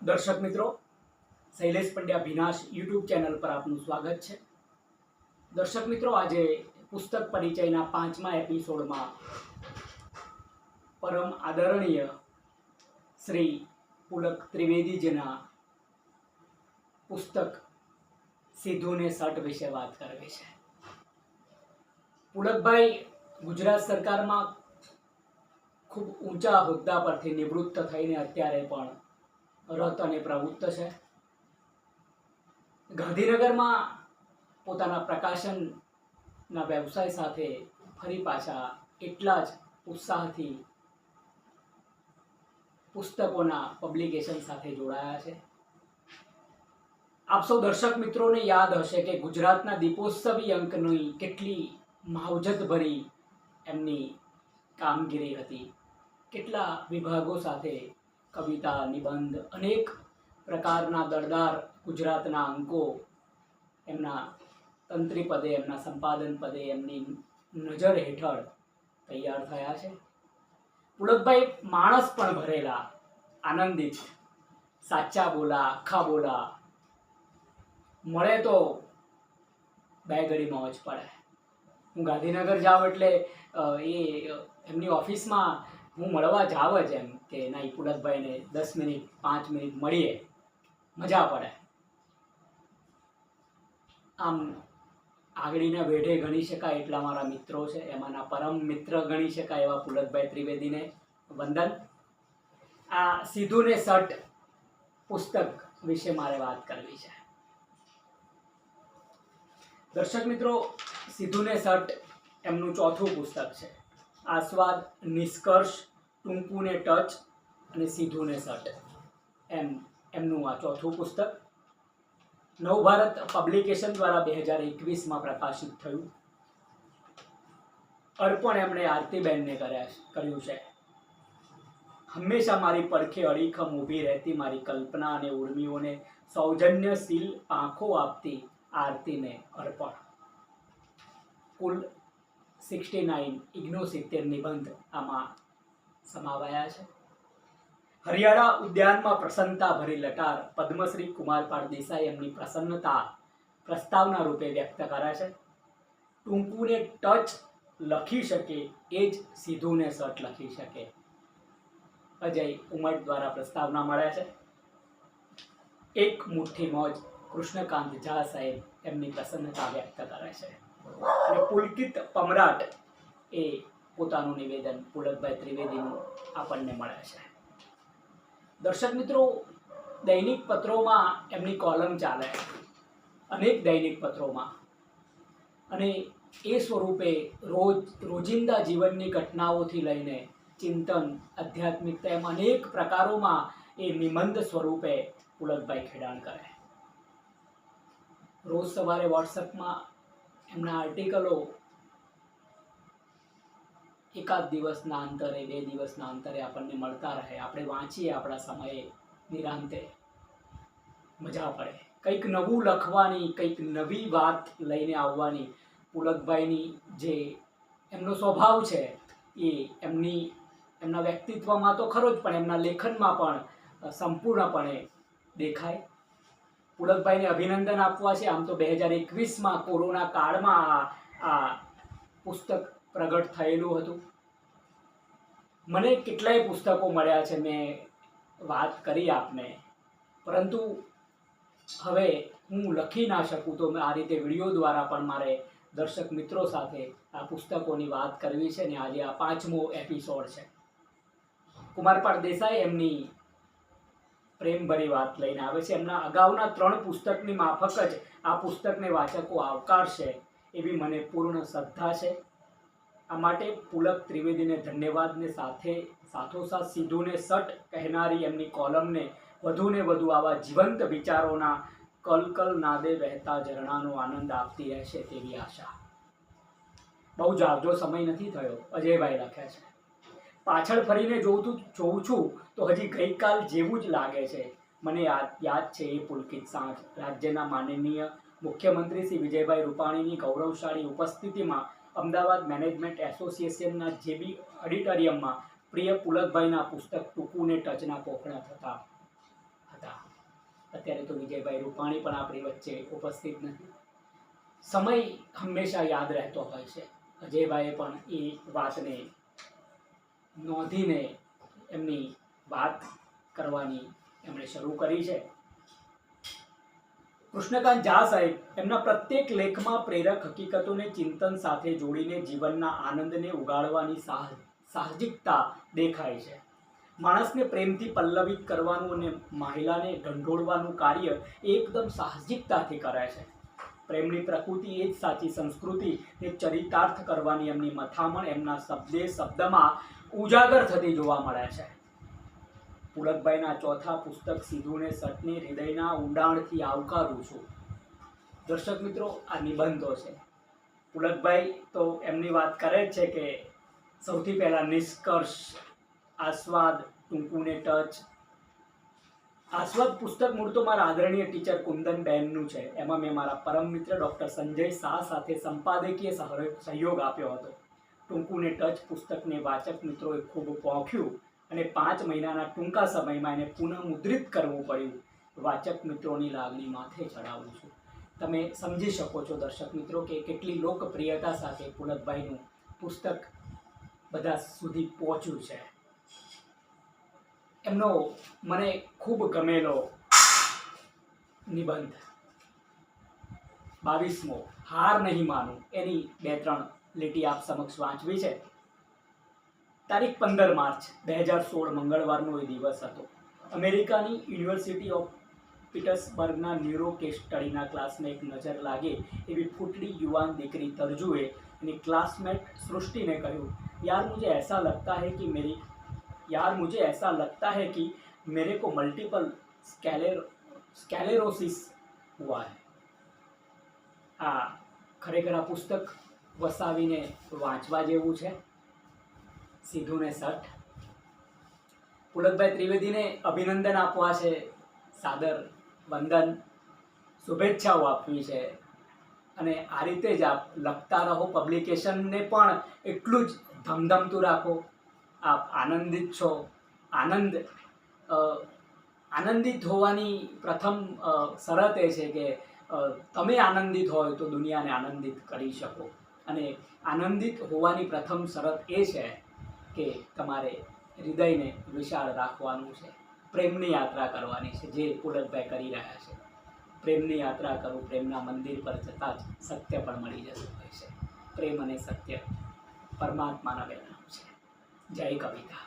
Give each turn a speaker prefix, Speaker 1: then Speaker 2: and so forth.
Speaker 1: दर्शक मित्रों, Shailesh Pandya भीनाश YouTube channel पर आपનું સ્વાગત છે। દર્શક મિત્રો, આજે પુસ્તક પરિચયના 5મા એપિસોડમાં પરમ આદરણીય શ્રી પુલક ત્રિવેદીજીના પુસ્તક સીધુને સટ વિશે વાત કરવી છે। પુલકભાઈ ગુજરાત સરકારમાં ખૂબ ઊંચા હોદ્દા પરથી નિવૃત્ત થઈને અત્યારે પણ રત અને પ્રવૃત્ત છે। ગાંધીનગરમાં પોતાના પ્રકાશનના વ્યવસાય સાથે ફરી પાછા એટલા જ ઉત્સાહથી પુસ્તકોના પબ્લિકેશન સાથે જોડાયા છે। આપ સૌ દર્શક મિત્રોને યાદ હશે કે ગુજરાતના દીપોત્સવી અંકની કેટલી માવજતભરી એમની કામગીરી હતી। કેટલા વિભાગો સાથે કવિતા, નિબંધ, અનેક પ્રકારના દળદાર ગુજરાતના અંકો એમના તંત્રી પદે, એમના સંપાદન પદે, એમની નજર હેઠળ તૈયાર થયા છે। પુલકભાઈ માણસ પણ ભરેલા, આનંદિત, સાચા બોલા, આખા બોલા, મળે તો બે ઘડી મોજ પડે। હું ગાંધીનગર જાઉં એટલે એ એમની ઓફિસમાં હું મળવા જાવ જ એમ કે ના, એ પુલકભાઈને 10 મિનિટ 5 મિનિટ મળીએ, મજા પડે। આમ આગળીના વેઢે ગણી શકાય એટલા મારા મિત્રો છે, એમાંના પરમ મિત્ર ગણી શકાય એવા પુલકભાઈ ત્રિવેદીને વંદન। આ સીધુને સટ પુસ્તક વિશે મારે વાત કરવી છે। દર્શક મિત્રો, સીધુને સટ એમનું ચોથું પુસ્તક છે। આસ્વાદ, નિષ્કર્ષ, ટૂંકુને ટચ અને સીધુને સટ એમનું આ ચોથું પુસ્તક નવભારત પબ્લિકેશન દ્વારા 2021માં પ્રકાશિત થયું। અર્પણ એમણે આરતીબેનને કર્યું છે। હંમેશા મારી પડખે અડીખમ ઊભી રહેતી મારી કલ્પના અને ઉર્મિઓને સૌજન્યશીલ આંખો આપતી આરતીને અર્પણ। કુલ 69 નિબંધ આમાં સમાવાયા છે। હરિયાળા ઉદ્યાનમાં પ્રસન્નતા ભરી લટાર પદ્મશ્રી કુમારપાળ દેસાઈ એમની પ્રસન્નતા પ્રસ્તાવના રૂપે વ્યક્ત કરે છે। ટૂંકુને ટચ લખી શકે એ જ સીધુને સટ લખી શકે, અજય ઉમટ દ્વારા પ્રસ્તાવના મળે છે। એક મુઠ્ઠી મોજ કૃષ્ણકાંત ઝા સાહેબ એમની પ્રસન્નતા વ્યક્ત કરે છે અને પુલકિત પમરાટ એ પોતાનું નિવેદન પુલકભાઈ ત્રિવેદીનું આપણને મળે છે। દર્શક મિત્રો, દૈનિક પત્રોમાં એમની કોલમ ચાલે, અનેક દૈનિક પત્રોમાં, અને એ સ્વરૂપે રોજિંદા જીવનની ઘટનાઓથી લઈને ચિંતન, આધ્યાત્મિકતા એમ અનેક પ્રકારોમાં એ નિબંધ સ્વરૂપે પુલકભાઈ ખેડાણ કરે। રોજ સવારે વોટ્સઅપમાં એમના આર્ટિકલો એકાદ દિવસના અંતરે, 2 દિવસના અંતરે આપણને મળતા રહે, આપણે વાંચીએ આપણા સમયે નિરાંતે, મજા પડે। કંઈક નવું લખવાની, કંઈક નવી વાત લઈને આવવાની પુલકભાઈની જે એમનો સ્વભાવ છે એ એમના વ્યક્તિત્વમાં તો ખરો જ, પણ એમના લેખનમાં પણ સંપૂર્ણપણે દેખાય। પુલકભાઈને અભિનંદન આપવા છે। આમ તો 2021માં કોરોના કાળમાં આ પુસ્તક પ્રગટ થયેલું હતું। મને કેટલાય પુસ્તકો મળ્યા છે, મેં વાત કરી આપને, પરંતુ હવે હું લખી ના શકું, તો આ રીતે વિડીયો દ્વારા પણ મારે દર્શક મિત્રો સાથે આ પુસ્તકોની વાત કરવી છે ને આજે આ 5મો એપિસોડ છે। કુમારપાળ દેસાઈ એમની પ્રેમભરી વાત લઈને આવે છે। એમના અગાઉના 3 પુસ્તકની માફક જ આ પુસ્તકને વાચકો આવકારશે એવી મને પૂર્ણ શ્રદ્ધા છે। આ માટે પુલક ત્રિવેદીને ધન્યવાદને સાથોસાથ સીધુને સટ કહેનારી એમની કોલમને વધુને વધુ આવા જીવંત વિચારોના કલકલ નાદે વહેતા ઝરણાનો આનંદ આપતી રહેશે તેવી આશા। બહુ જાજો સમય નથી થયો, અજયભાઈ લખે છે। પાછળ ફરીને જોઉં છું તો હજી ગઈકાલ જેવું જ લાગે છે। મને યાદ છે એ પુલકિત સાંજ રાજ્યના માનનીય મુખ્યમંત્રી શ્રી વિજયભાઈ રૂપાણીની ગૌરવશાળી ઉપસ્થિતિમાં અમદાવાદ મેનેજમેન્ટ એસોસિએશનના જેબી ઓડિટોરિયમમાં પ્રિય પુલકભાઈના પુસ્તક ટૂંકુને ટચના કોખણા થતા અત્યારે તો વિજયભાઈ રૂપાણી પણ આપણી વચ્ચે ઉપસ્થિત નથી. સમય હંમેશા યાદ રહેતો હોય છે. અજયભાઈએ પણ એ વાતને નોંધીને એમની વાત કરવાની એમણે શરૂ કરી છે. કૃષ્ણકાંત ઝા સાહેબ એમના પ્રત્યેક લેખમાં પ્રેરક હકીકતોને ચિંતન સાથે જોડીને જીવનના આનંદને ઉગાડવાની સાહજિકતા દેખાય છે. માણસને પ્રેમથી પલ્લવિત કરવાનું અને મહિલાને ઢંઢોળવાનું કાર્ય એકદમ સાહજિકતાથી કરે છે. પ્રેમની પ્રકૃતિ એ જ સાચી સંસ્કૃતિને ચરિતાર્થ કરવાની એમની મથામણ એમના શબ્દમાં ઉજાગર થતી જોવા મળે છે. પુલકભાઈના ચોથા પુસ્તક સિધુને સટને હૃદયના ઊંડાણથી આવકારું છું. દર્શક મિત્રો, આ નિબંધો છે. પુલકભાઈ તો એમની વાત કરે જ છે કે સૌથી પહેલા નિષ્કર્ષ, આસ્વાદ, ટૂંકુને ટચ. આસ્વાદ પુસ્તક મૂળ તો મારા આદરણીય ટીચર કુંદનબેનનું છે. એમાં મેં મારા પરમ મિત્ર ડૉક્ટર સંજય શાહ સાથે સંપાદકીય સહયોગ આપ્યો હતો. ટૂંકુને ટચ પુસ્તકને વાચક મિત્રોએ ખૂબ પોંખ્યું અને 5 મહિનાના ટૂંકા સમયમાં એને પુનઃમુદ્રિત કરવું પડ્યું. વાચક મિત્રોની લાગણી માથે ચડાવું છું. તમે સમજી શકો છો દર્શક મિત્રો કે કેટલી લોકપ્રિયતા સાથે પુલકભાઈનું પુસ્તક બધા સુધી પહોંચ્યું છે. એમનો મને ખૂબ ગમેલો નિબંધ 22મો હાર નહીં માનું, એની 2-3 લીટી આપ સમક્ષ વાંચવી છે. તારીખ 15 માર્ચ 2016 મંગળવારનો એ દિવસ હતો. અમેરિકાની યુનિવર્સિટી ઓફ પીટર્સબર્ગના ન્યુરો કેસ સ્ટડીના ક્લાસમાં એક નજર લાગે એવી ફૂટડી યુવાન દીકરી તરજુએ એની ક્લાસમેટ સૃષ્ટિને કહ્યું, यार मुझे ऐसा लगता है कि मेरे को मल्टीपल स्क्लेरोसिस हुआ है. આ ખરેખર આ પુસ્તક વસાવીને વાંચવા જેવું છે. સિધુને સટ. પુલકભાઈ ત્રિવેદીને અભિનંદન આપવા છે, સાદર વંદન, શુભેચ્છાઓ આપવી છે. અને આ રીતે જ આપ લખતા રહો. પબ્લિકેશનને પણ એટલું જ ધમધમતું રાખો. આપ આનંદિત છો. આનંદિત હોવાની પ્રથમ શરત એ છે કે તમે આનંદિત હોય તો દુનિયાને આનંદિત કરી શકો. અને આનંદિત હોવાની પ્રથમ શરત એ છે કે તમારે હૃદયને વિશાળ રાખવાનું છે. પ્રેમની યાત્રા કરવાની છે, જે પુલકભાઈ કરી રહ્યા છે. પ્રેમની યાત્રા કરું, પ્રેમના મંદિર પર જતાં જ સત્ય પણ મળી જતું હોય છે. પ્રેમ અને સત્ય પરમાત્માના બે નામ છે. જય કવિતા.